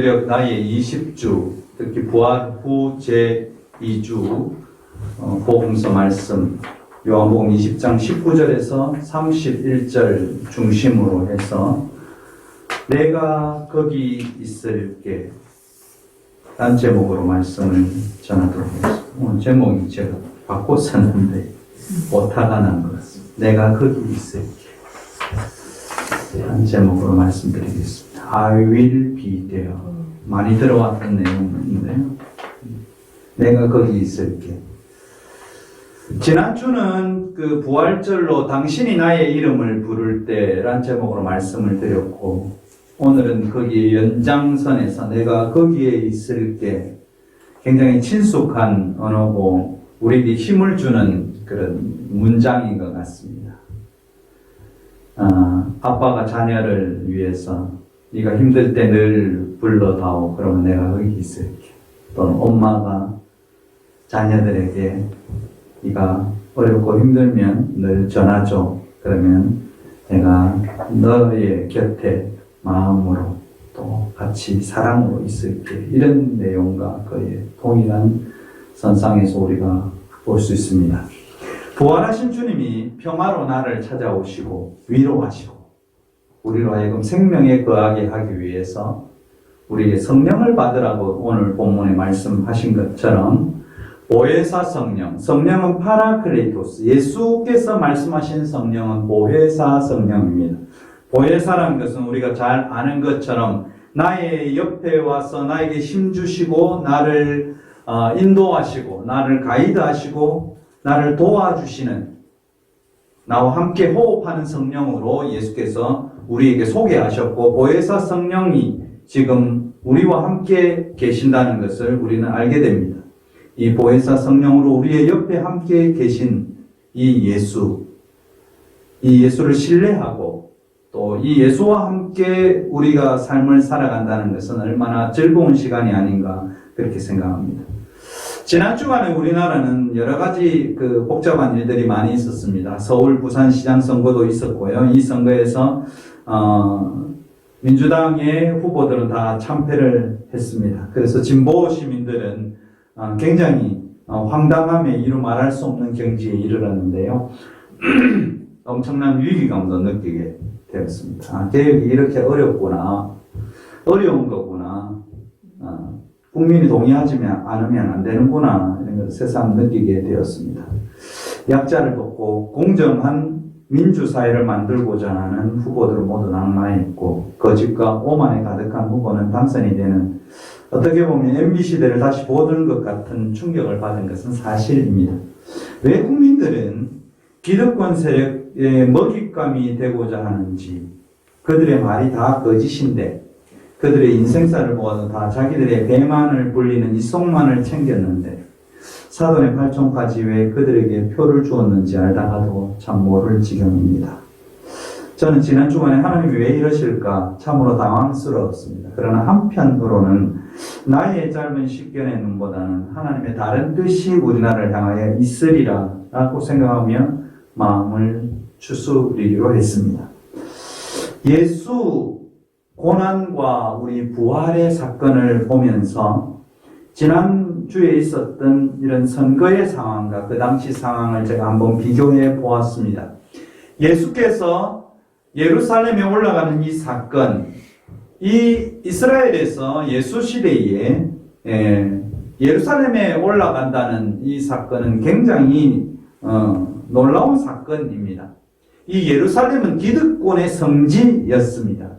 무교력 나의 20주, 특히 부활 후 제2주 복음서 말씀 요한복음 20장 19절에서 31절 중심으로 해서 내가 거기 있을게 란 제목으로 말씀을 전하도록 하겠습니다. 오늘 제목이 제가 바꿨었는데 오타가 난 것 같습니다. 내가 거기 있을게 한 제목으로 말씀드리겠습니다. I will be there. 많이 들어왔던 내용인데요. 내가 거기 있을게. 지난주는 그 부활절로 당신이 나의 이름을 부를 때란 제목으로 말씀을 드렸고, 오늘은 거기 연장선에서 내가 거기에 있을게 굉장히 친숙한 언어고 우리에게 힘을 주는 그런 문장인 것 같습니다. 아빠가 자녀를 위해서 네가 힘들 때 늘 불러다오. 그러면 내가 거기 있을게. 또는 엄마가 자녀들에게 네가 어렵고 힘들면 늘 전화줘. 그러면 내가 너의 곁에 마음으로 또 같이 사랑으로 있을게. 이런 내용과 거의 동일한 선상에서 우리가 볼 수 있습니다. 부활하신 주님이 평화로 나를 찾아오시고 위로하시고 우리로 하여금 생명에 거하게 하기 위해서 우리에게 성령을 받으라고 오늘 본문에 말씀하신 것처럼 보혜사 성령, 성령은 파라클레이토스, 예수께서 말씀하신 성령은 보혜사 성령입니다. 보혜사라는 것은 우리가 잘 아는 것처럼 나의 옆에 와서 나에게 힘주시고 나를 인도하시고 나를 가이드하시고 나를 도와주시는, 나와 함께 호흡하는 성령으로 예수께서 우리에게 소개하셨고, 보혜사 성령이 지금 우리와 함께 계신다는 것을 우리는 알게 됩니다. 이 보혜사 성령으로 우리의 옆에 함께 계신 이 예수를 신뢰하고 또 이 예수와 함께 우리가 삶을 살아간다는 것은 얼마나 즐거운 시간이 아닌가 그렇게 생각합니다. 지난 주간에 우리나라는 여러 가지 복잡한 일들이 많이 있었습니다. 서울 부산시장 선거도 있었고요. 이 선거에서 민주당의 후보들은 다 참패를 했습니다. 그래서 진보 시민들은 굉장히 황당함에 이루 말할 수 없는 경지에 이르렀는데요. 엄청난 위기감도 느끼게 되었습니다. 개혁이 이렇게 어렵구나, 어려운 거구나, 국민이 동의하지 않으면 안 되는구나, 이런 걸 새삼 느끼게 되었습니다. 약자를 돕고 공정한 민주사회를 만들고자 하는 후보들은 모두 낙마했고, 거짓과 오만에 가득한 후보는 당선이 되는, 어떻게 보면 MB시대를 다시 보던 것 같은 충격을 받은 것은 사실입니다. 왜 국민들은 기득권 세력의 먹잇감이 되고자 하는지, 그들의 말이 다 거짓인데 그들의 인생사를 보아도 다 자기들의 배만을 불리는 이속만을 챙겼는데 사돈의 팔촌까지 왜 그들에게 표를 주었는지 알다가도 참 모를 지경입니다. 저는 지난 주간에 하나님이 왜 이러실까 참으로 당황스러웠습니다. 그러나 한편으로는 나의 짧은 식견의 눈보다는 하나님의 다른 뜻이 우리나라를 향하여 있으리라 라고 생각하며 마음을 추스리기로 했습니다. 예수 고난과 우리 부활의 사건을 보면서 지난주에 있었던 이런 선거의 상황과 그 당시 상황을 제가 한번 비교해 보았습니다. 예수께서 예루살렘에 올라가는 이 사건, 이 이스라엘에서 예수 시대에 예루살렘에 올라간다는 이 사건은 굉장히 놀라운 사건입니다. 이 예루살렘은 기득권의 성지였습니다.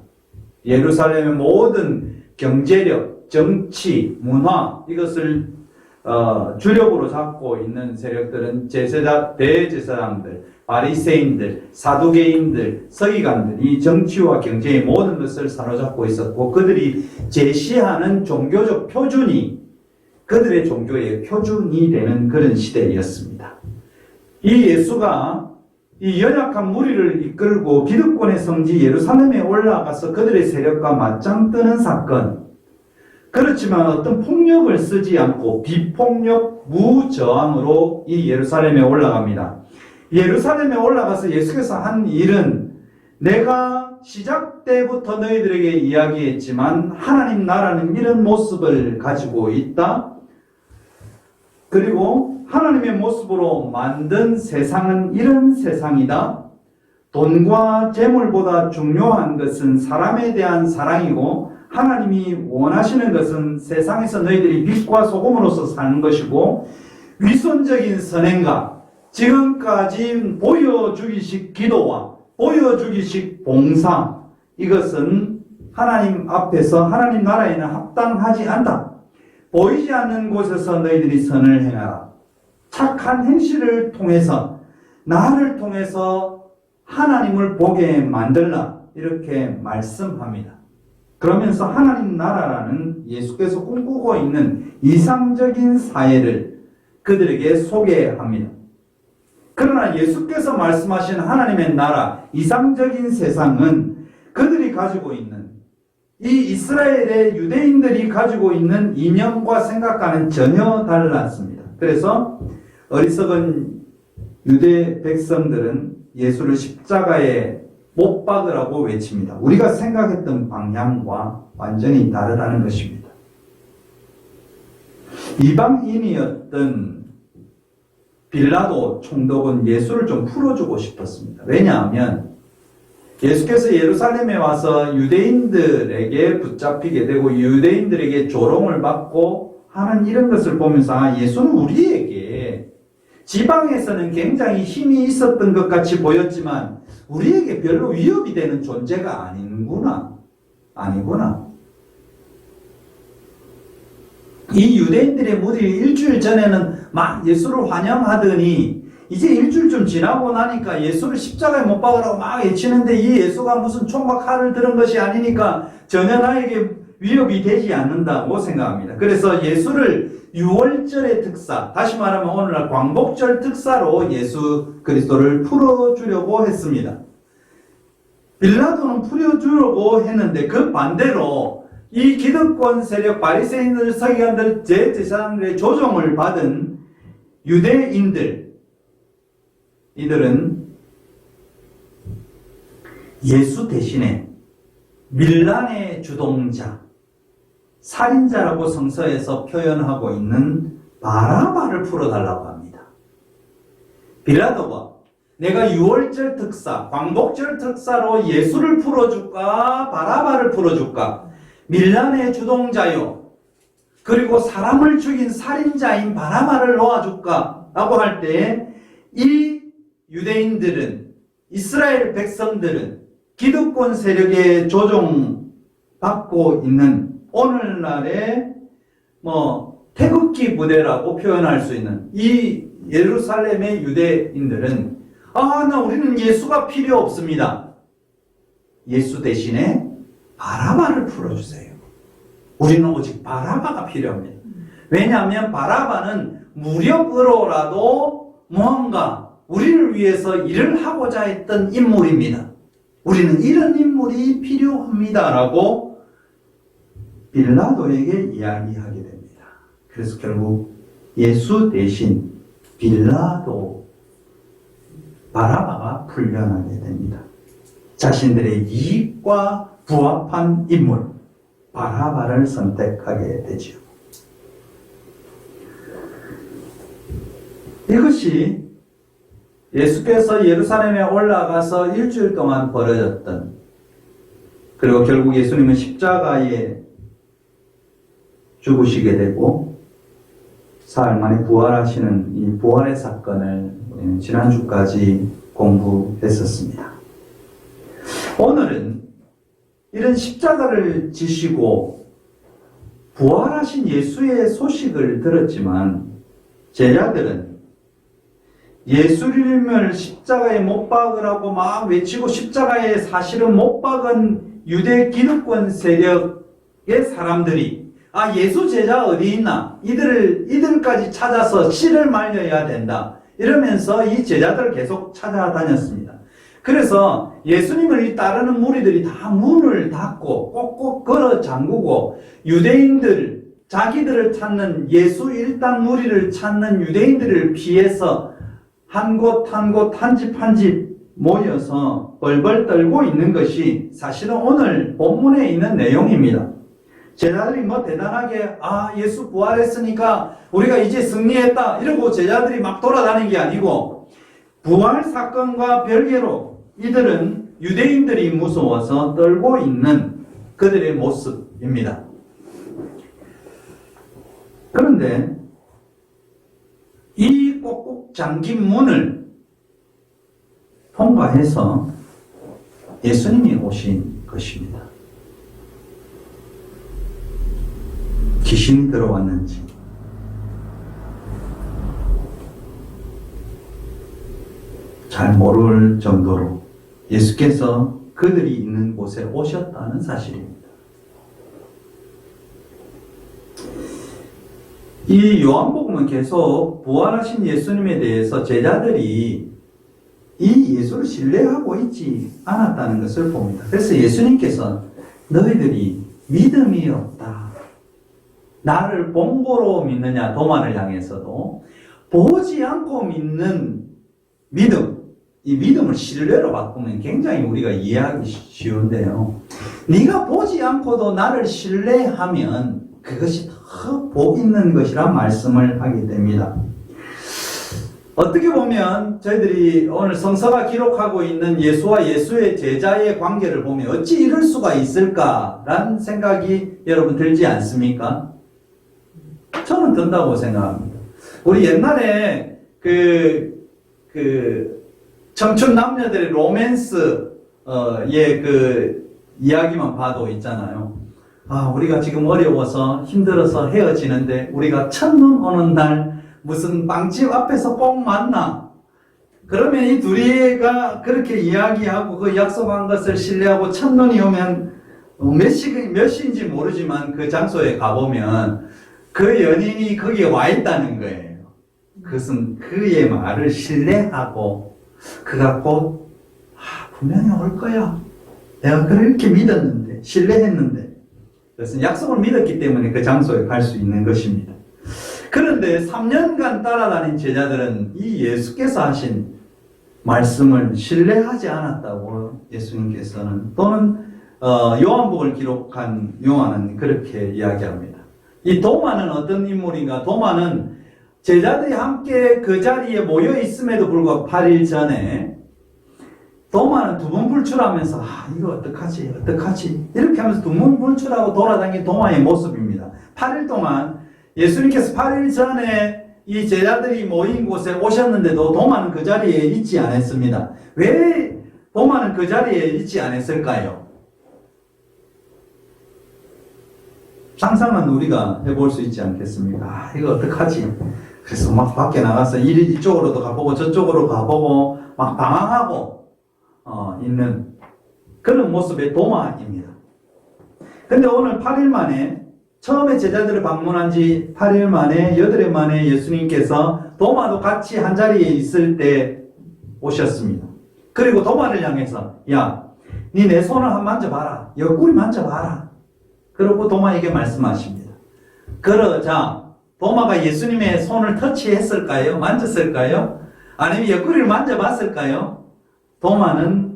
예루살렘의 모든 경제력, 정치, 문화, 이것을 주력으로 잡고 있는 세력들은 대제사장들, 바리새인들, 사두개인들, 서기관들, 이 정치와 경제의 모든 것을 사로잡고 있었고, 그들이 제시하는 종교적 표준이 그들의 종교의 표준이 되는 그런 시대였습니다. 이 예수가 이 연약한 무리를 이끌고 기득권의 성지 예루살렘에 올라가서 그들의 세력과 맞짱 뜨는 사건, 그렇지만 어떤 폭력을 쓰지 않고 비폭력 무저항으로 이 예루살렘에 올라갑니다. 예루살렘에 올라가서 예수께서 한 일은 내가 시작 때부터 너희들에게 이야기했지만 하나님 나라는 이런 모습을 가지고 있다. 그리고 하나님의 모습으로 만든 세상은 이런 세상이다. 돈과 재물보다 중요한 것은 사람에 대한 사랑이고 하나님이 원하시는 것은 세상에서 너희들이 빛과 소금으로서 사는 것이고 위선적인 선행과 지금까지 보여주기식 기도와 보여주기식 봉사, 이것은 하나님 앞에서 하나님 나라에는 합당하지 않다. 보이지 않는 곳에서 너희들이 선을 행하라. 착한 행실을 통해서 나를 통해서 하나님을 보게 만들라. 이렇게 말씀합니다. 그러면서 하나님 나라라는 예수께서 꿈꾸고 있는 이상적인 사회를 그들에게 소개합니다. 그러나 예수께서 말씀하신 하나님의 나라, 이상적인 세상은 그들이 가지고 있는 이 이스라엘의 유대인들이 가지고 있는 이념과 생각과는 전혀 달랐습니다. 그래서 어리석은 유대 백성들은 예수를 십자가에 못 박으라고 외칩니다. 우리가 생각했던 방향과 완전히 다르다는 것입니다. 이방인이었던 빌라도 총독은 예수를 좀 풀어주고 싶었습니다. 왜냐하면 예수께서 예루살렘에 와서 유대인들에게 붙잡히게 되고 유대인들에게 조롱을 받고 하는 이런 것을 보면서 예수는 우리에게 지방에서는 굉장히 힘이 있었던 것 같이 보였지만 우리에게 별로 위협이 되는 존재가 아니구나. 이 유대인들의 무리 일주일 전에는 막 예수를 환영하더니 이제 일주일 좀 지나고 나니까 예수를 십자가에 못 박으라고 막 외치는데 이 예수가 무슨 총과 칼을 들은 것이 아니니까 전혀 나에게 위협이 되지 않는다고 생각합니다. 그래서 예수를 6월절의 특사, 다시 말하면 오늘날 광복절 특사로 예수 그리스도를 풀어주려고 했습니다. 빌라도는 풀어주려고 했는데 그 반대로 이 기득권 세력, 바리새인들, 서기관들, 제사장들의 조종을 받은 유대인들, 이들은 예수 대신에 밀란의 주동자, 살인자라고 성서에서 표현하고 있는 바라바를 풀어달라고 합니다. 빌라도가 내가 6월절 특사, 광복절 특사로 예수를 풀어줄까, 바라바를 풀어줄까, 밀란의 주동자요, 그리고 사람을 죽인 살인자인 바라바를 놓아줄까 라고 할 때 이 유대인들은, 이스라엘 백성들은 기득권 세력의 조종받고 있는 오늘날의 태극기 부대라고 표현할 수 있는 이 예루살렘의 유대인들은 우리는 예수가 필요 없습니다. 예수 대신에 바라바를 풀어주세요. 우리는 오직 바라바가 필요합니다. 왜냐하면 바라바는 무력으로라도 무언가 우리를 위해서 일을 하고자 했던 인물입니다. 우리는 이런 인물이 필요합니다라고 빌라도에게 이야기하게 됩니다. 그래서 결국 예수 대신 빌라도, 바라바가 풀려나게 됩니다. 자신들의 이익과 부합한 인물, 바라바를 선택하게 되죠. 이것이 예수께서 예루살렘에 올라가서 일주일 동안 벌어졌던, 그리고 결국 예수님은 십자가에 죽으시게 되고 사흘 만에 부활하시는 이 부활의 사건을 우리는 지난주까지 공부했었습니다. 오늘은 이런 십자가를 지시고 부활하신 예수의 소식을 들었지만 제자들은 예수님을 십자가에 못 박으라고 막 외치고 십자가에 사실은 못 박은 유대 기득권 세력의 사람들이 예수 제자 어디 있나? 이들까지 찾아서 씨를 말려야 된다. 이러면서 이 제자들을 계속 찾아다녔습니다. 그래서 예수님을 따르는 무리들이 다 문을 닫고 꼭꼭 걸어 잠그고 유대인들, 자기들을 찾는 예수 일당 무리를 찾는 유대인들을 피해서 한 곳 한 곳, 한 집 한 집 모여서 벌벌 떨고 있는 것이 사실은 오늘 본문에 있는 내용입니다. 제자들이 뭐 대단하게 예수 부활했으니까 우리가 이제 승리했다 이러고 제자들이 막 돌아다니는 게 아니고 부활 사건과 별개로 이들은 유대인들이 무서워서 떨고 있는 그들의 모습입니다. 그런데 이 꼭꼭 잠긴 문을 통과해서 예수님이 오신 것입니다. 귀신이 들어왔는지 잘 모를 정도로 예수께서 그들이 있는 곳에 오셨다는 사실입니다. 이 요한복음은 계속 부활하신 예수님에 대해서 제자들이 이 예수를 신뢰하고 있지 않았다는 것을 봅니다. 그래서 예수님께서 너희들이 믿음이 없다. 나를 본보로 믿느냐 도마를 향해서도 보지 않고 믿는 믿음, 이 믿음을 신뢰로 바꾸면 굉장히 우리가 이해하기 쉬운데요. 네가 보지 않고도 나를 신뢰하면 그것이 더 복 있는 것이란 말씀을 하게 됩니다. 어떻게 보면 저희들이 오늘 성서가 기록하고 있는 예수와 예수의 제자의 관계를 보면 어찌 이럴 수가 있을까라는 생각이 여러분 들지 않습니까? 저는 든다고 생각합니다. 우리 옛날에 청춘 남녀들의 로맨스 이야기만 봐도 있잖아요. 우리가 지금 어려워서 힘들어서 헤어지는데 우리가 첫눈 오는 날 무슨 빵집 앞에서 꼭 만나. 그러면 이 둘이가 그렇게 이야기하고 그 약속한 것을 신뢰하고 첫눈이 오면 몇 시인지 모르지만 그 장소에 가보면 그 연인이 거기에 와 있다는 거예요. 그것은 그의 말을 신뢰하고 그가 곧 분명히 올 거야. 내가 그렇게 믿었는데 신뢰했는데 그것은 약속을 믿었기 때문에 그 장소에 갈 수 있는 것입니다. 그런데 3년간 따라다닌 제자들은 이 예수께서 하신 말씀을 신뢰하지 않았다고 예수님께서는 또는 요한복음을 기록한 요한은 그렇게 이야기합니다. 이 도마는 어떤 인물인가? 도마는 제자들이 함께 그 자리에 모여 있음에도 불구하고 8일 전에 도마는 두문불출하면서 이거 어떡하지 이렇게 하면서 두문불출하고 돌아다닌 도마의 모습입니다. 8일 동안 예수님께서 8일 전에 이 제자들이 모인 곳에 오셨는데도 도마는 그 자리에 있지 않았습니다. 왜 도마는 그 자리에 있지 않았을까요? 상상은 우리가 해볼 수 있지 않겠습니까? 이거 어떡하지? 그래서 막 밖에 나가서 이쪽으로도 가보고 저쪽으로 가보고 막 방황하고 있는 그런 모습의 도마입니다. 근데 오늘 8일 만에 처음에 제자들을 방문한 지 8일 만에 8일 만에 예수님께서 도마도 같이 한 자리에 있을 때 오셨습니다. 그리고 도마를 향해서 니 내 손을 한번 만져봐라. 옆구리 만져봐라. 그러고 도마에게 말씀하십니다. 그러자 도마가 예수님의 손을 터치했을까요? 만졌을까요? 아니면 옆구리를 만져봤을까요? 도마는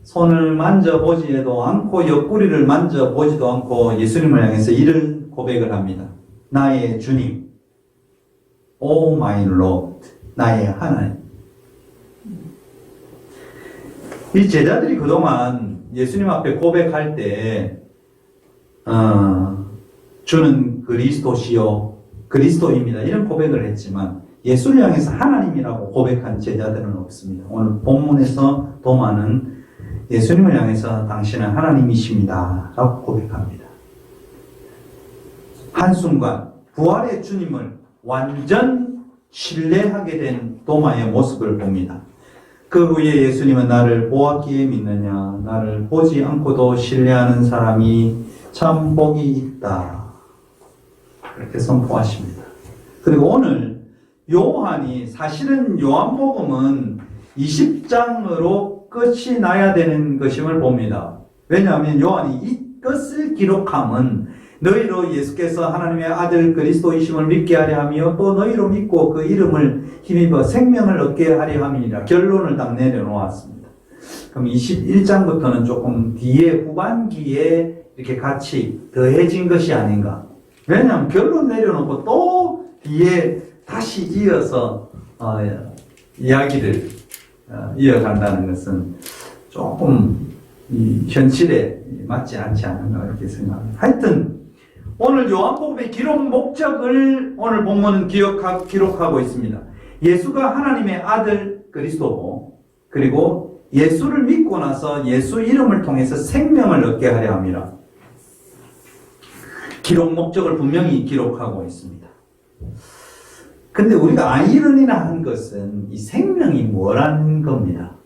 손을 만져보지도 않고 옆구리를 만져보지도 않고 예수님을 향해서 이를 고백을 합니다. 나의 주님, O my Lord, 나의 하나님. 이 제자들이 그동안 예수님 앞에 고백할 때 주는 그리스도시요 그리스도입니다 이런 고백을 했지만 예수를 향해서 하나님이라고 고백한 제자들은 없습니다. 오늘 본문에서 도마는 예수님을 향해서 당신은 하나님이십니다 라고 고백합니다. 한순간 부활의 주님을 완전 신뢰하게 된 도마의 모습을 봅니다. 그 후에 예수님은 나를 보았기에 믿느냐, 나를 보지 않고도 신뢰하는 사람이 참 복이 있다 그렇게 선포하십니다. 그리고 오늘 요한이 사실은 요한복음은 20장으로 끝이 나야 되는 것임을 봅니다. 왜냐하면 요한이 이 끝을 기록함은 너희로 예수께서 하나님의 아들 그리스도이심을 믿게 하려 하며 또 너희로 믿고 그 이름을 힘입어 생명을 얻게 하려 함이니라. 결론을 딱 내려놓았습니다. 그럼 21장부터는 조금 뒤에 후반기에 이렇게 같이 더해진 것이 아닌가. 왜냐하면 결론 내려놓고 또 뒤에 다시 이어서 이야기를 이어간다는 것은 조금 이 현실에 맞지 않지 않는가 이렇게 생각합니다. 하여튼 오늘 요한복음의 기록 목적을 오늘 본문은 기록하고 있습니다. 예수가 하나님의 아들 그리스도고 그리고 예수를 믿고 나서 예수 이름을 통해서 생명을 얻게 하려 함이라. 기록 목적을 분명히 기록하고 있습니다. 근데 우리가 아이러니나 한 것은 이 생명이 뭐라는 겁니다.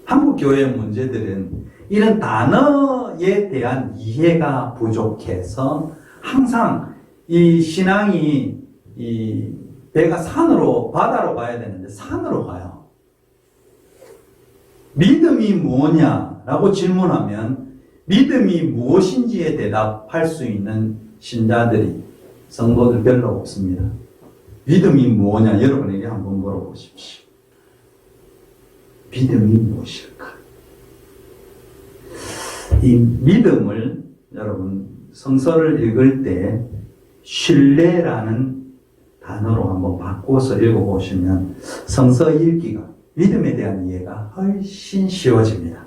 한국 교회의 문제들은 이런 단어에 대한 이해가 부족해서 항상 이 신앙이 이 배가 바다로 가야 되는데 산으로 가요. 믿음이 뭐냐라고 질문하면 믿음이 무엇인지에 대답할 수 있는 신자들이 성도들 별로 없습니다. 믿음이 뭐냐 여러분에게 한번 물어보십시오. 믿음이 무엇일까? 이 믿음을 여러분 성서를 읽을 때 신뢰라는 단어로 한번 바꿔서 읽어보시면 성서 읽기가 믿음에 대한 이해가 훨씬 쉬워집니다.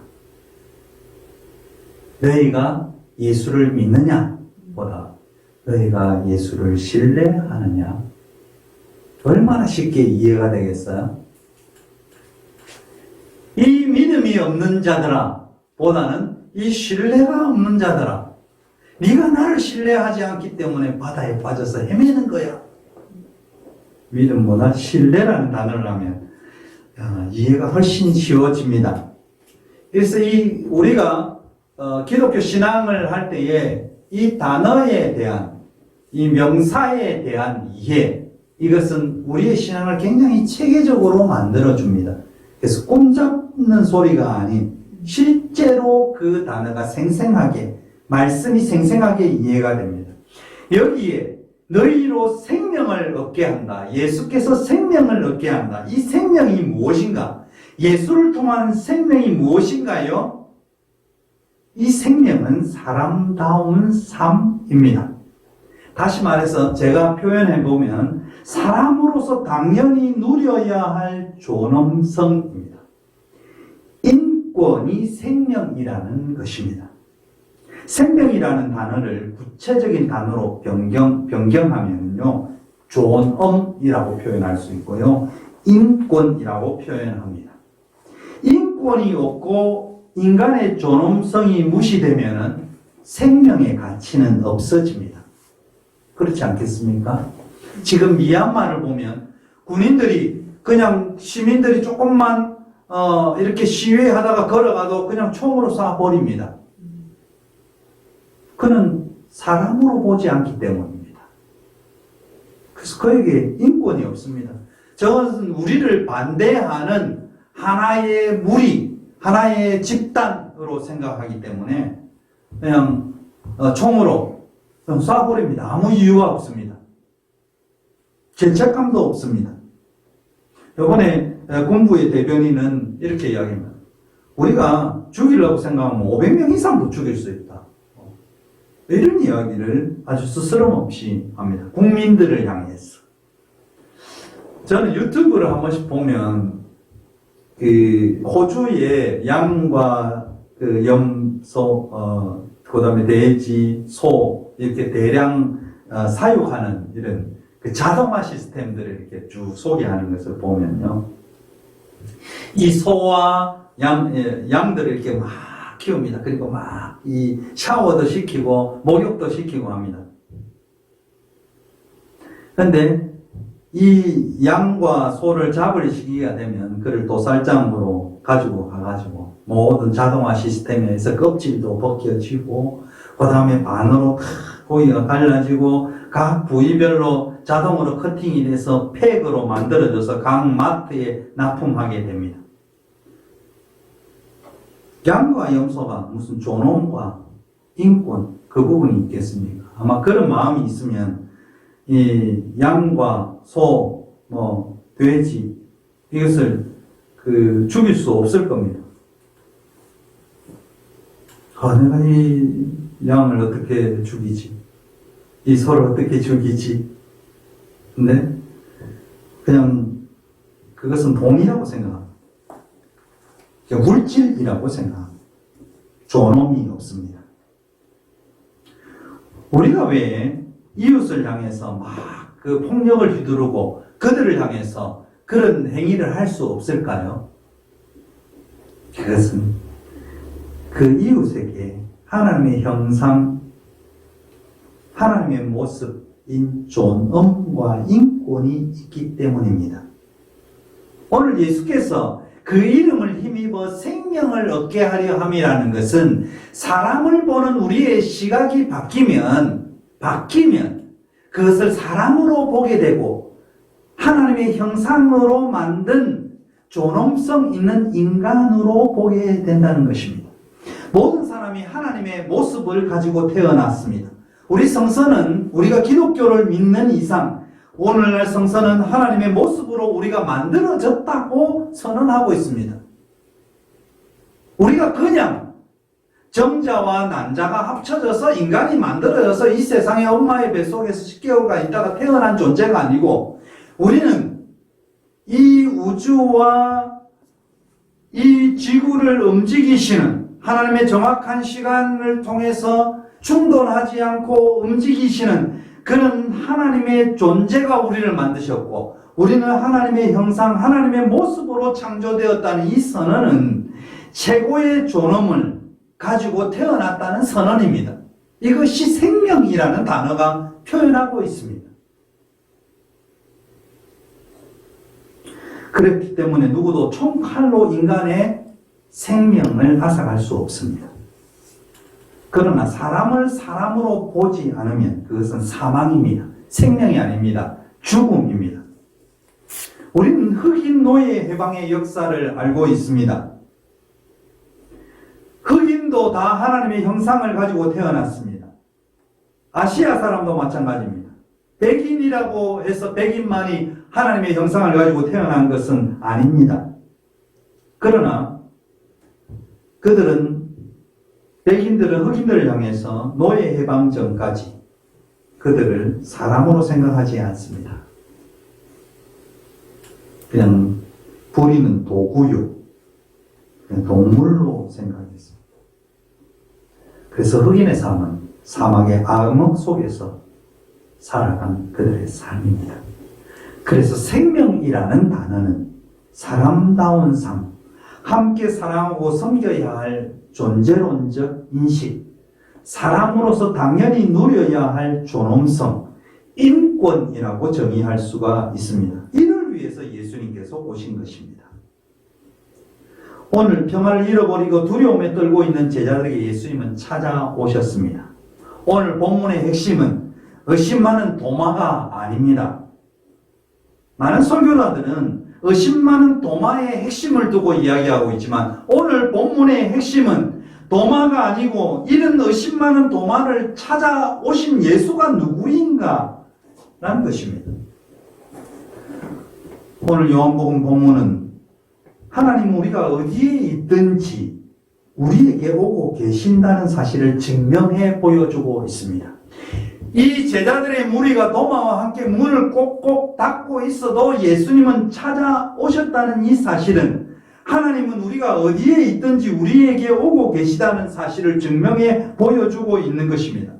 너희가 예수를 믿느냐 보다 너희가 예수를 신뢰하느냐 얼마나 쉽게 이해가 되겠어요? 이 믿음이 없는 자들아 보다는 이 신뢰가 없는 자들아 네가 나를 신뢰하지 않기 때문에 바다에 빠져서 헤매는 거야. 믿음보다 신뢰라는 단어를 하면 이해가 훨씬 쉬워집니다. 그래서 우리가 기독교 신앙을 할 때에 이 단어에 대한 이 명사에 대한 이해 이것은 우리의 신앙을 굉장히 체계적으로 만들어줍니다. 그래서 꼼잡는 소리가 아닌 실제로 그 단어가 생생하게 말씀이 생생하게 이해가 됩니다. 여기에 너희로 생명을 얻게 한다. 예수께서 생명을 얻게 한다. 이 생명이 무엇인가? 예수를 통한 생명이 무엇인가요? 이 생명은 사람다운 삶입니다. 다시 말해서 제가 표현해 보면 사람으로서 당연히 누려야 할 존엄성입니다. 인권이 생명이라는 것입니다. 생명이라는 단어를 구체적인 단어로 변경하면요, 존엄이라고 표현할 수 있고요, 인권이라고 표현합니다. 인권이 없고 인간의 존엄성이 무시되면 생명의 가치는 없어집니다. 그렇지 않겠습니까? 지금 미얀마를 보면 군인들이 그냥 시민들이 조금만 이렇게 시위하다가 걸어가도 그냥 총으로 쏴버립니다. 그는 사람으로 보지 않기 때문입니다. 그래서 그에게 인권이 없습니다. 저것은 우리를 반대하는 하나의 무리, 하나의 집단으로 생각하기 때문에 그냥 총으로 쏴버립니다. 아무 이유가 없습니다. 죄책감도 없습니다. 이번에 군부의 대변인은 이렇게 이야기합니다. 우리가 죽이려고 생각하면 500명 이상도 죽일 수 있다. 이런 이야기를 아주 스스럼 없이 합니다. 국민들을 향해서. 저는 유튜브를 한 번씩 보면 그 호주의 양과 그 염소, 그 다음에 돼지, 소 이렇게 대량 사육하는 이런 그 자동화 시스템들을 이렇게 쭉 소개하는 것을 보면요, 이 소와 양들을 이렇게 막 키웁니다. 그리고 막 이 샤워도 시키고 목욕도 시키고 합니다. 그런데 이 양과 소를 잡을 시기가 되면 그를 도살장으로 가지고 가가지고 모든 자동화 시스템에 의해서 껍질도 벗겨지고 그 다음에 반으로 고기가 갈라지고 각 부위별로 자동으로 커팅이 돼서 팩으로 만들어져서 각 마트에 납품하게 됩니다. 양과 염소가 무슨 존엄과 인권, 그 부분이 있겠습니까? 아마 그런 마음이 있으면 이 양과 소, 돼지 이것을 죽일 수 없을 겁니다. 내가 이 양을 어떻게 죽이지? 이 소를 어떻게 죽이지? 근데 그냥 그것은 돈이라고 생각합니다. 물질이라고 생각합니다. 존엄이 없습니다. 우리가 왜 이웃을 향해서 막 그 폭력을 휘두르고 그들을 향해서 그런 행위를 할 수 없을까요? 그것은 그 이웃에게 하나님의 형상, 하나님의 모습인 존엄과 인권이 있기 때문입니다. 오늘 예수께서 그 이름을 힘입어 생명을 얻게 하려 함이라는 것은 사람을 보는 우리의 시각이 바뀌면 그것을 사람으로 보게 되고 하나님의 형상으로 만든 존엄성 있는 인간으로 보게 된다는 것입니다. 모든 사람이 하나님의 모습을 가지고 태어났습니다. 우리 성서는 우리가 기독교를 믿는 이상 오늘날 성서는 하나님의 모습으로 우리가 만들어졌다고 선언하고 있습니다. 우리가 그냥 정자와 난자가 합쳐져서 인간이 만들어져서 이 세상의 엄마의 뱃속에서 10개월간 있다가 태어난 존재가 아니고 우리는 이 우주와 이 지구를 움직이시는 하나님의 정확한 시간을 통해서 충돌하지 않고 움직이시는 그런 하나님의 존재가 우리를 만드셨고 우리는 하나님의 형상, 하나님의 모습으로 창조되었다는 이 선언은 최고의 존엄을 가지고 태어났다는 선언입니다. 이것이 생명이라는 단어가 표현하고 있습니다. 그렇기 때문에 누구도 총칼로 인간의 생명을 앗아갈 수 없습니다. 그러나 사람을 사람으로 보지 않으면 그것은 사망입니다. 생명이 아닙니다. 죽음입니다. 우리는 흑인 노예 해방의 역사를 알고 있습니다. 흑인도 다 하나님의 형상을 가지고 태어났습니다. 아시아 사람도 마찬가지입니다. 백인이라고 해서 백인만이 하나님의 형상을 가지고 태어난 것은 아닙니다. 그러나 백인들은 흑인들을 향해서 노예 해방 전까지 그들을 사람으로 생각하지 않습니다. 그냥 부리는 도구요, 그냥 동물로 생각했습니다. 그래서 흑인의 삶은 사막의 암흑 속에서 살아간 그들의 삶입니다. 그래서 생명이라는 단어는 사람다운 삶, 함께 사랑하고 섬겨야 할 존재론적 인식, 사람으로서 당연히 누려야 할 존엄성, 인권이라고 정의할 수가 있습니다. 이를 위해서 예수님께서 오신 것입니다. 오늘 평화를 잃어버리고 두려움에 떨고 있는 제자들에게 예수님은 찾아오셨습니다. 오늘 본문의 핵심은 의심 많은 도마가 아닙니다. 많은 설교자들은 의심 많은 도마의 핵심을 두고 이야기하고 있지만 오늘 본문의 핵심은 도마가 아니고 이런 의심 많은 도마를 찾아오신 예수가 누구인가 라는 것입니다. 오늘 요한복음 본문은 하나님 우리가 어디에 있든지 우리에게 오고 계신다는 사실을 증명해 보여주고 있습니다. 이 제자들의 무리가 도마와 함께 문을 꼭꼭 닫고 있어도 예수님은 찾아오셨다는 이 사실은 하나님은 우리가 어디에 있든지 우리에게 오고 계시다는 사실을 증명해 보여주고 있는 것입니다.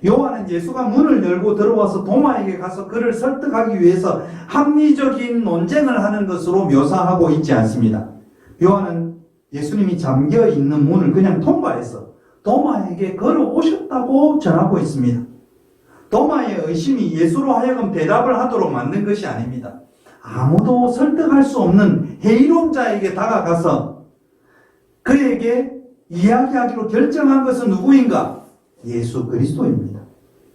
요한은 예수가 문을 열고 들어와서 도마에게 가서 그를 설득하기 위해서 합리적인 논쟁을 하는 것으로 묘사하고 있지 않습니다. 요한은 예수님이 잠겨 있는 문을 그냥 통과해서 도마에게 걸어오셨다고 전하고 있습니다. 도마의 의심이 예수로 하여금 대답을 하도록 만든 것이 아닙니다. 아무도 설득할 수 없는 회의론자에게 다가가서 그에게 이야기하기로 결정한 것은 누구인가? 예수 그리스도입니다.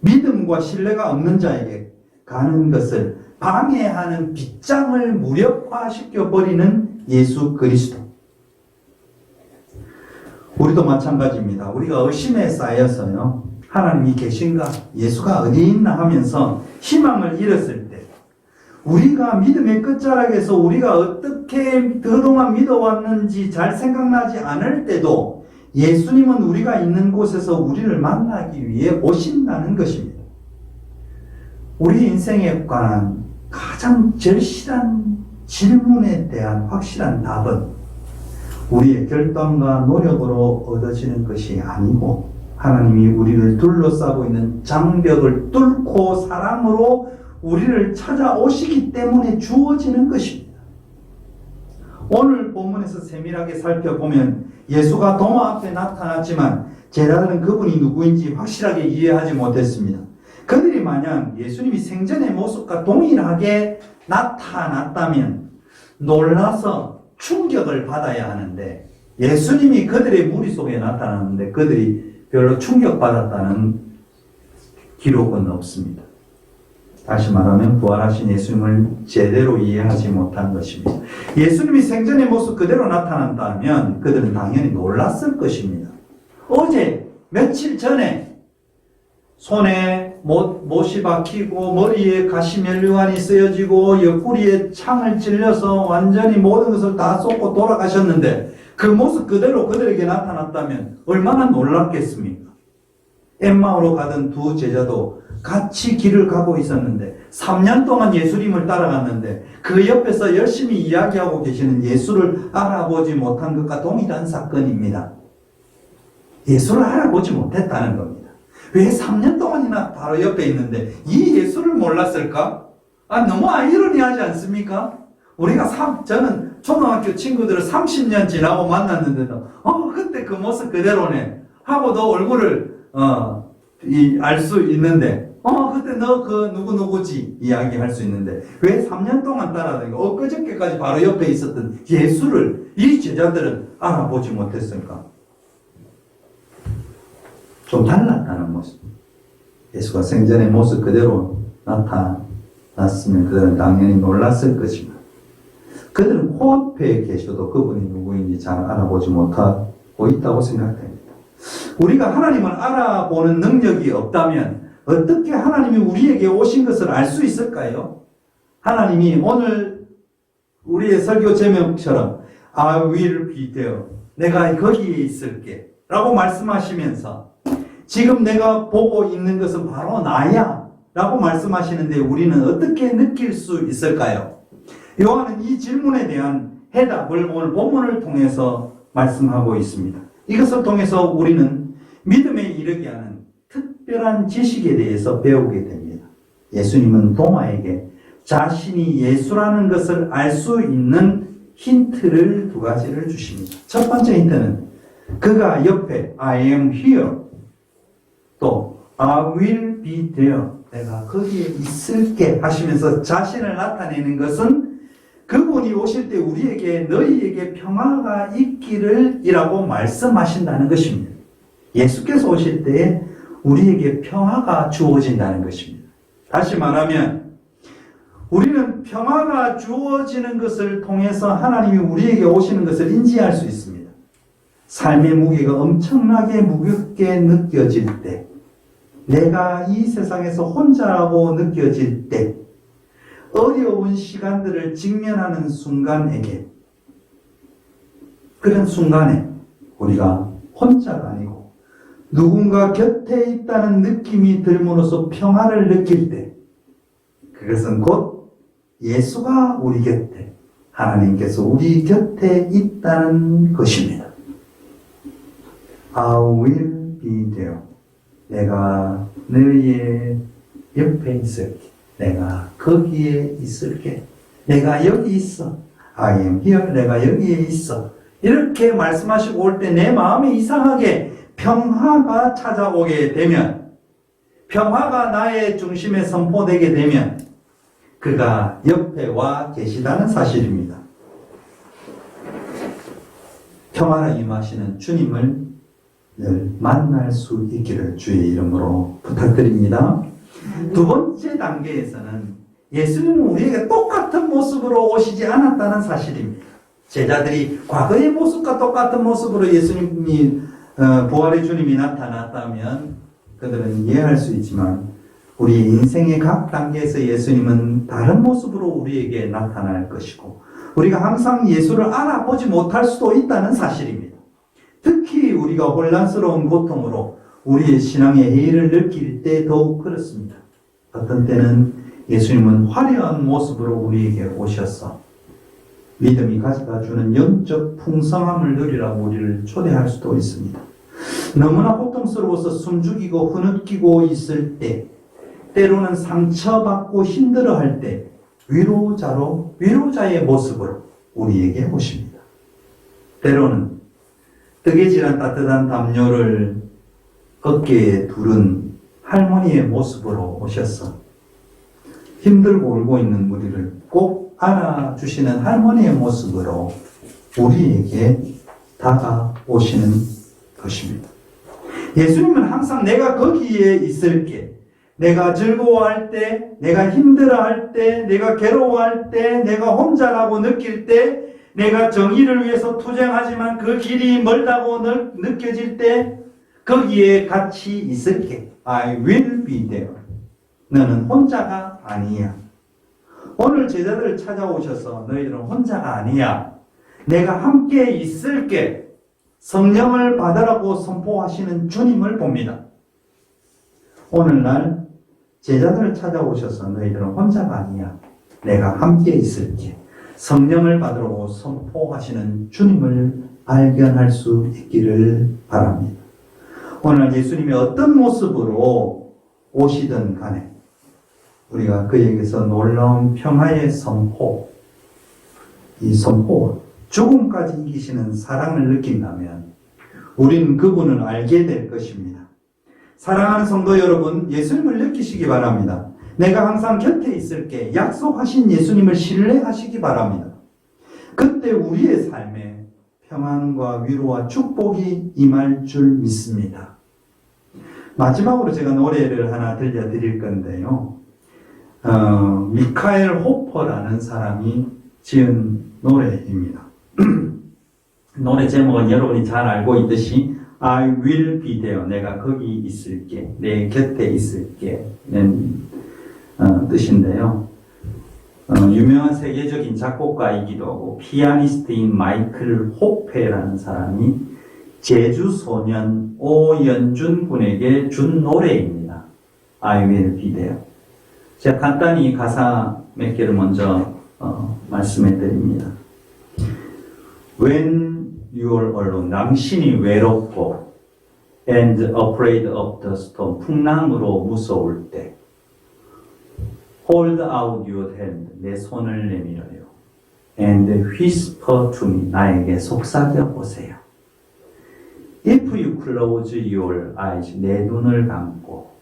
믿음과 신뢰가 없는 자에게 가는 것을 방해하는 빗장을 무력화시켜버리는 예수 그리스도. 우리도 마찬가지입니다. 우리가 의심에 쌓여서요, 하나님이 계신가? 예수가 어디 있나 하면서 희망을 잃었을 때, 우리가 믿음의 끝자락에서 우리가 어떻게 그동안 믿어왔는지 잘 생각나지 않을 때도 예수님은 우리가 있는 곳에서 우리를 만나기 위해 오신다는 것입니다. 우리 인생에 관한 가장 절실한 질문에 대한 확실한 답은 우리의 결단과 노력으로 얻어지는 것이 아니고 하나님이 우리를 둘러싸고 있는 장벽을 뚫고 사랑으로 우리를 찾아오시기 때문에 주어지는 것입니다. 오늘 본문에서 세밀하게 살펴보면 예수가 도마 앞에 나타났지만 제자들은 그분이 누구인지 확실하게 이해하지 못했습니다. 그들이 만약 예수님이 생전의 모습과 동일하게 나타났다면 놀라서 충격을 받아야 하는데 예수님이 그들의 무리 속에 나타났는데 그들이 별로 충격받았다는 기록은 없습니다. 다시 말하면 부활하신 예수님을 제대로 이해하지 못한 것입니다. 예수님이 생전의 모습 그대로 나타난다면 그들은 당연히 놀랐을 것입니다. 어제 며칠 전에 손에 못이 박히고 머리에 가시면류관이 쓰여지고 옆구리에 창을 찔려서 완전히 모든 것을 다 쏟고 돌아가셨는데 그 모습 그대로 그들에게 나타났다면 얼마나 놀랐겠습니까? 엠마오로 가던 두 제자도 같이 길을 가고 있었는데 3년 동안 예수님을 따라갔는데 그 옆에서 열심히 이야기하고 계시는 예수를 알아보지 못한 것과 동일한 사건입니다. 예수를 알아보지 못했다는 겁니다. 왜 3년 동안이나 바로 옆에 있는데 이 예수를 몰랐을까? 너무 아이러니하지 않습니까? 저는 초등학교 친구들을 30년 지나고 만났는데도 그때 그 모습 그대로네 하고도 얼굴을 알 수 있는데 그때 너 그 누구누구지 이야기할 수 있는데 왜 3년 동안 따라다니고 엊그저께까지 바로 옆에 있었던 예수를 이 제자들은 알아보지 못했을까? 좀 달랐다는 모습. 예수가 생전의 모습 그대로 나타났으면 그들은 당연히 놀랐을 것이지만 그들은 코앞에 계셔도 그분이 누구인지 잘 알아보지 못하고 있다고 생각됩니다. 우리가 하나님을 알아보는 능력이 없다면 어떻게 하나님이 우리에게 오신 것을 알 수 있을까요? 하나님이 오늘 우리의 설교 제목처럼 I will be there. 내가 거기에 있을게 라고 말씀하시면서 지금 내가 보고 있는 것은 바로 나야 라고 말씀하시는데 우리는 어떻게 느낄 수 있을까요? 요한은 이 질문에 대한 해답을 오늘 본문을 통해서 말씀하고 있습니다. 이것을 통해서 우리는 믿음에 이르게 하는 특별한 지식에 대해서 배우게 됩니다. 예수님은 도마에게 자신이 예수라는 것을 알 수 있는 힌트를 두 가지를 주십니다. 첫 번째 힌트는 그가 옆에 I am here 또 I will be there 내가 거기에 있을게 하시면서 자신을 나타내는 것은 그분이 오실 때 우리에게 너희에게 평화가 있기를 이라고 말씀하신다는 것입니다. 예수께서 오실 때 우리에게 평화가 주어진다는 것입니다. 다시 말하면 우리는 평화가 주어지는 것을 통해서 하나님이 우리에게 오시는 것을 인지할 수 있습니다. 삶의 무게가 엄청나게 무겁게 느껴질 때, 내가 이 세상에서 혼자라고 느껴질 때, 어려운 시간들을 직면하는 순간에게, 그런 순간에 우리가 혼자가 아니고 누군가 곁에 있다는 느낌이 들므로써 평화를 느낄 때, 그것은 곧 예수가 우리 곁에, 하나님께서 우리 곁에 있다는 것입니다. I will be there. 내가 너희의 옆에 있을게. 내가 거기에 있을게. 내가 여기 있어. I am here. 내가 여기에 있어. 이렇게 말씀하시고 올 때 내 마음에 이상하게 평화가 찾아오게 되면, 평화가 나의 중심에 선포되게 되면 그가 옆에 와 계시다는 사실입니다. 평화를 임하시는 주님을 늘 만날 수 있기를 주의 이름으로 부탁드립니다. 두 번째 단계에서는 예수님은 우리에게 똑같은 모습으로 오시지 않았다는 사실입니다. 제자들이 과거의 모습과 똑같은 모습으로 예수님이 부활의 주님이 나타났다면 그들은 이해할 수 있지만 우리 인생의 각 단계에서 예수님은 다른 모습으로 우리에게 나타날 것이고 우리가 항상 예수를 알아보지 못할 수도 있다는 사실입니다. 특히 우리가 혼란스러운 고통으로 우리의 신앙의 해이를 느낄 때 더욱 그렇습니다. 어떤 때는 예수님은 화려한 모습으로 우리에게 오셔서 믿음이 가져다 주는 영적 풍성함을 누리라고 우리를 초대할 수도 있습니다. 너무나 고통스러워서 숨죽이고 흐느끼고 있을 때, 때로는 상처받고 힘들어할 때 위로자의 모습으로 우리에게 오십니다. 때로는 뜨개질한 따뜻한 담요를 어깨에 두른 할머니의 모습으로 오셔서 힘들고 울고 있는 우리를 꼭 안아주시는 할머니의 모습으로 우리에게 다가오시는 것입니다. 예수님은 항상 내가 거기에 있을게, 내가 즐거워할 때, 내가 힘들어할 때, 내가 괴로워할 때, 내가 혼자라고 느낄 때, 내가 정의를 위해서 투쟁하지만 그 길이 멀다고 느껴질 때 거기에 같이 있을게. I will be there. 너는 혼자가 아니야. 오늘 제자들을 찾아오셔서 너희들은 혼자가 아니야. 내가 함께 있을게. 성령을 받으라고 선포하시는 주님을 봅니다. 오늘날 제자들을 찾아오셔서 너희들은 혼자가 아니야. 내가 함께 있을게. 성령을 받으라고 선포하시는 주님을 발견할 수 있기를 바랍니다. 오늘 예수님이 어떤 모습으로 오시든 간에 우리가 그에게서 놀라운 평화의 선포, 이 선포, 죽음까지 이기시는 사랑을 느낀다면 우리는 그분을 알게 될 것입니다. 사랑하는 성도 여러분, 예수님을 느끼시기 바랍니다. 내가 항상 곁에 있을게 약속하신 예수님을 신뢰하시기 바랍니다. 그때 우리의 삶에 평안과 위로와 축복이 임할 줄 믿습니다. 마지막으로 제가 노래를 하나 들려드릴 건데요. 미카엘 호퍼라는 사람이 지은 노래입니다. 노래 제목은 여러분이 잘 알고 있듯이 I will be there. 내가 거기 있을게. 내 곁에 있을게. 뜻인데요. 유명한 세계적인 작곡가이기도 하고 피아니스트인 마이클 호페라는 사람이 제주소년 오연준 군에게 준 노래입니다. I will be there. 제가 간단히 가사 몇 개를 먼저 말씀해 드립니다. When you are alone, 당신이 외롭고 and afraid of the storm, 풍랑으로 무서울 때 Hold out your hand, 내 손을 내밀어요. And whisper to me, 나에게 속삭여 보세요. If you close your eyes, 내 눈을 감고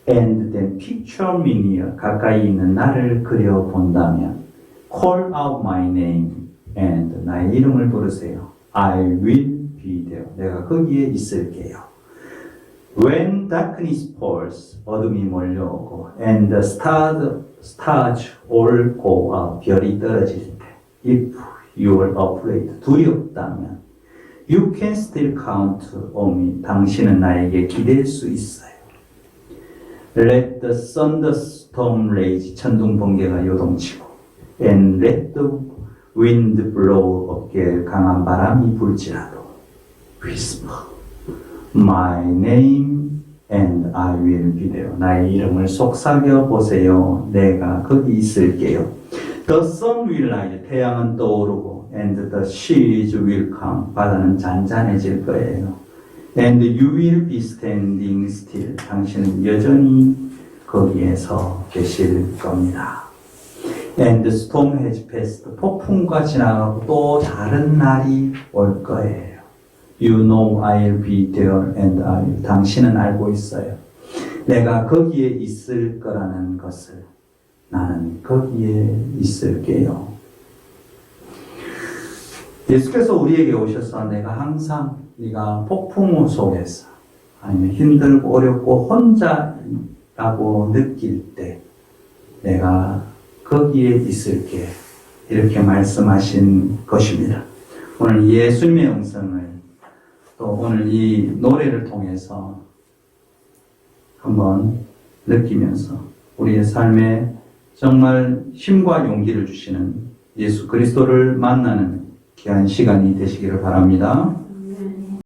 And then picture me near, 가까이 있는 나를 그려본다면 Call out my name, and 나의 이름을 부르세요. I will be there, 내가 거기에 있을게요. When darkness falls, 어둠이 몰려오고, and the stars all go out, 별이 떨어질 때, if you are afraid, 두렵다면, you can still count on me, 당신은 나에게 기댈 수 있어요. Let the thunderstorm rage, 천둥 번개가 요동치고, and let the wind blow, 어깨에 강한 바람이 불지라도, whisper my name and I will be there. 나의 이름을 속삭여 보세요. 내가 거기 있을게요. The sun will rise. 태양은 떠오르고 and the seas will calm. 바다는 잔잔해질 거예요. And you will be standing still. 당신은 여전히 거기에서 계실 겁니다. And the storm has passed. 폭풍과 지나가고 또 다른 날이 올 거예요. You know I'll be there and I will. 당신은 알고 있어요. 내가 거기에 있을 거라는 것을. 나는 거기에 있을게요. 예수께서 우리에게 오셔서 내가 항상 네가 폭풍 속에서 아니면 힘들고 어렵고 혼자라고 느낄 때 내가 거기에 있을게. 이렇게 말씀하신 것입니다. 오늘 예수님의 음성을 또 오늘 이 노래를 통해서 한번 느끼면서 우리의 삶에 정말 힘과 용기를 주시는 예수 그리스도를 만나는 귀한 시간이 되시기를 바랍니다.